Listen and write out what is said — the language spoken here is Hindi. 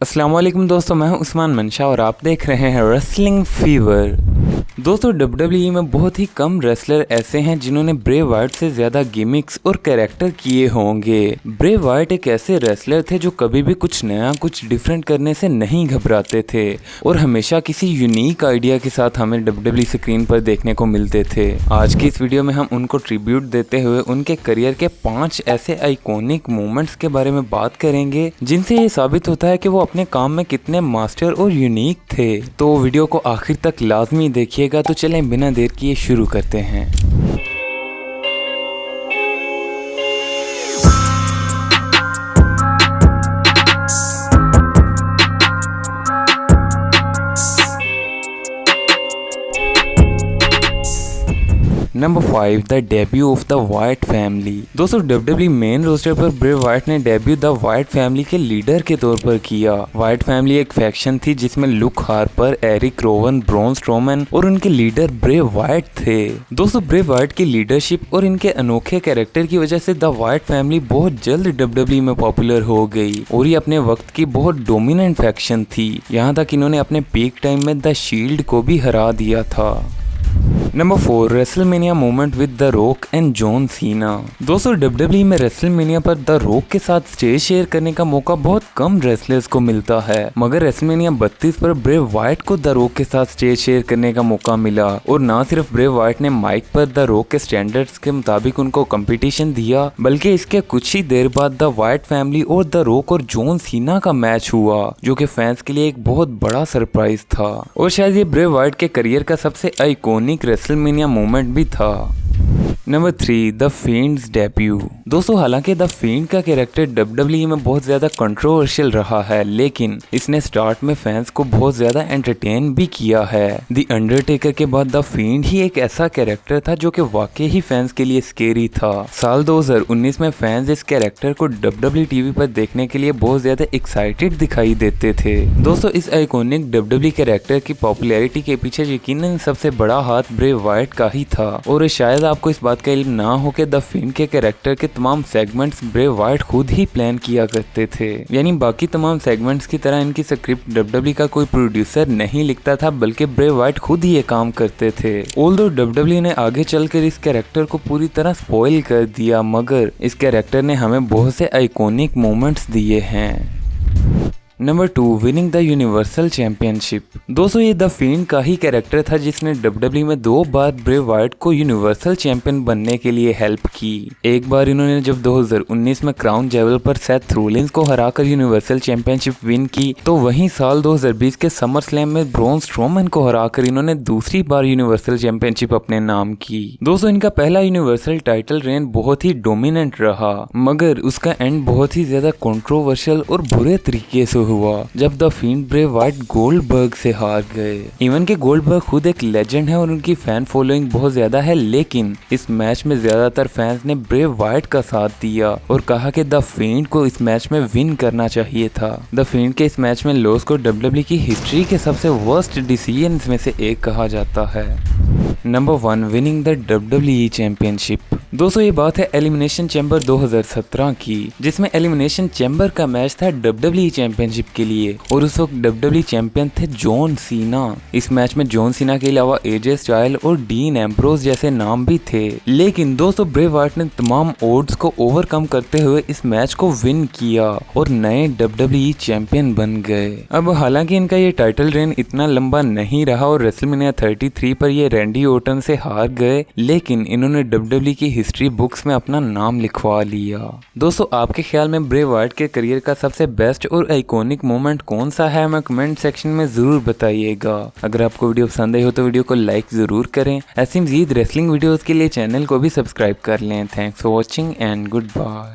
अस्सलाम वालेकुम दोस्तों, मैं हूं उस्मान मंशा और आप देख रहे हैं रेसलिंग फीवर। दोस्तों डब्ल्यूडब्ल्यूई में बहुत ही कम रेसलर ऐसे हैं जिन्होंने ब्रे वाइट से ज़्यादा गिमिक्स और कैरेक्टर किए होंगे। ब्रे वाइट एक ऐसे रेसलर थे जो कभी भी कुछ नया कुछ डिफरेंट करने से नहीं घबराते थे और हमेशा किसी यूनिक आइडिया के साथ हमें डब्ल्यूडब्ल्यूई स्क्रीन पर देखने को मिलते थे। आज की इस वीडियो में हम उनको ट्रिब्यूट देते हुए उनके करियर के 5 ऐसे आइकॉनिक मोमेंट्स के बारे में बात करेंगे जिनसे ये साबित होता है कि वो अपने काम में कितने मास्टर और यूनिक थे। तो वीडियो को आखिर तक लाजमी देखिएगा। तो चलें बिना देर किए शुरू करते हैं। Number 5, the debut of the white family. दोस्तों डब्ल्यूडब्ल्यूई मेन रोस्टर पर ब्रे वाइट ने डेब्यू द वाइट फैमिली के लीडर के तौर पर किया। वाइट फैमिली एक फैक्शन थी जिसमें Luke Harper, Erick Rowan, Braun Strowman और उनके लीडर ब्रे वाइट थे। दोस्तों ब्रे वाइट की लीडरशिप और इनके अनोखे कैरेक्टर की वजह से द वाइट फैमिली बहुत जल्द डब्ल्यूडब्ल्यूई में पॉपुलर हो गई और ये अपने वक्त की बहुत डोमिनेंट फैक्शन थी। यहाँ तक इन्होंने अपने पीक टाइम में द शील्ड को भी हरा दिया था। Number 4, WrestleMania moment with the rock and John Cena. दोस्तों डब्ल्यूडब्ल्यूई में रेसलमेनिया पर द रॉक के साथ स्टेज शेयर करने का मौका बहुत कम रेसलर्स को मिलता है, मगर रेसलमेनिया 32 पर ब्रे वाइट को द रॉक के साथ स्टेज शेयर करने का मौका मिला और ना सिर्फ ब्रे वाइट ने माइक पर द रॉक के स्टैंडर्ड्स के मुताबिक उनको कंपटीशन दिया, बल्कि इसके कुछ ही देर बाद द वाइट फैमिली और द रॉक और जॉन सीना का मैच हुआ, जो कि फैंस के लिए एक बहुत बड़ा सरप्राइज था और शायद ये ब्रे वाइट के करियर का सबसे आइकॉनिक रेसलमेनिया मोमेंट भी था। Number 3, the fields debut. दोस्तों हालांकि द फील्ड का कैरेक्टर डब्ल्यूडब्ल्यूई में बहुत ज्यादा कंट्रोवर्शियल रहा है, लेकिन इसने स्टार्ट में फैंस को बहुत ज्यादा एंटरटेन भी किया है। द अंडरटेकर के बाद द फील्ड ही एक ऐसा कैरेक्टर था जो कि वाकई ही फैंस के लिए स्केरी था। साल 2019 में फैंस इस कैरेक्टर को डब्ल्यूडब्ल्यूई टीवी पर देखने के लिए बहुत ज्यादा एक्साइटेड दिखाई देते थे। दोस्तों इस आइकॉनिक डब्ल्यूडब्ल्यूई कैरेक्टर की पॉपुलैरिटी के पीछे यकीनन सबसे बड़ा हाथ ब्रे वाइट का ही था और शायद आपको इस बात का इल्म ना हो कि द फिन के कैरेक्टर के तमाम सेगमेंट्स ब्रे वाइट खुद ही प्लान किया करते थे। यानी बाकी तमाम सेगमेंट्स की तरह इनकी स्क्रिप्ट डब्ल्यूडब्ल्यूई का कोई प्रोड्यूसर नहीं लिखता था, बल्कि ब्रे वाइट खुद ही ये काम करते थे। ऑल्दो डब्ल्यूडब्ल्यूई ने आगे चलकर इस कैरेक्टर को पूरी तरह स्पॉइल कर दिया, मगर इस कैरेक्टर ने हमें बहुत से आइकॉनिक मोमेंट्स दिए हैं। Number 2, winning the universal championship. दोस्तों ये द फील्ड का ही कैरेक्टर था जिसने डब्ल्यूडब्ल्यूई में 2 बार ब्रे वाइट को यूनिवर्सल चैंपियन बनने के लिए हेल्प की। एक बार इन्होंने जब 2019 में क्राउन जेवल पर सेथ रोलिंस को हराकर यूनिवर्सल चैंपियनशिप विन की, तो वहीं साल 2020 के समर स्लैम में ब्रॉन स्ट्रोमैन को हराकर इन्होंने दूसरी बार यूनिवर्सल चैंपियनशिप अपने नाम की। दोस्तों इनका पहला यूनिवर्सल टाइटल रेन बहुत ही डोमिनेंट रहा, मगर उसका एंड बहुत ही ज्यादा कंट्रोवर्शियल और बुरे तरीके से हुआ जब the field Bray Wyatt Goldberg से हार गए। इवन के गोल्डबर्ग खुद एक लेजेंड है और उनकी फैन फॉलोइंग बहुत ज्यादा है, लेकिन इस मैच में ज्यादातर फैंस ने ब्रे वाइट का साथ दिया और कहा कि द फील्ड को इस मैच में विन करना चाहिए था। द फील्ड के इस मैच में लॉस को डब्ल्यूडब्ल्यूई की हिस्ट्री के सबसे वर्स्ट डिसीजंस में से एक कहा जाता है। Number 1, winning the WWE championship. दोस्तों ये बात है एलिमिनेशन चैम्बर 2017 की, जिसमें एलिमिनेशन चैम्बर का मैच था डब्ल्यूडब्ल्यूई चैंपियनशिप के लिए और उस वक्त डब्ल्यूडब्ल्यूई चैंपियन थे जॉन सीना। इस मैच में जॉन सीना के अलावा एजे स्टाइल और डीन एम्ब्रोज जैसे नाम भी थे, लेकिन दोस्तों ब्रे वाइट ने तमाम ओड्स को ओवरकम करते हुए इस मैच को विन किया और नए डब्ल्यूडब्ल्यूई चैंपियन बन गए। अब हालांकि इनका ये टाइटल रेन इतना लंबा नहीं रहा और रेसलमेनिया 33 पर ये रैंडी ऑर्टन से हार गए, लेकिन इन्होंने डब्ल्यूडब्ल्यूई की हिस्ट्री बुक्स में अपना नाम लिखवा लिया। दोस्तों आपके ख्याल में ब्रे वाइट के करियर का सबसे बेस्ट और आइकॉनिक मोमेंट कौन सा है, हमें कमेंट सेक्शन में जरूर बताइएगा। अगर आपको वीडियो पसंद आई हो तो वीडियो को लाइक जरूर करें। ऐसी मजीद रेसलिंग वीडियोस के लिए चैनल को भी सब्सक्राइब कर लें। Thanks for watching and good bye.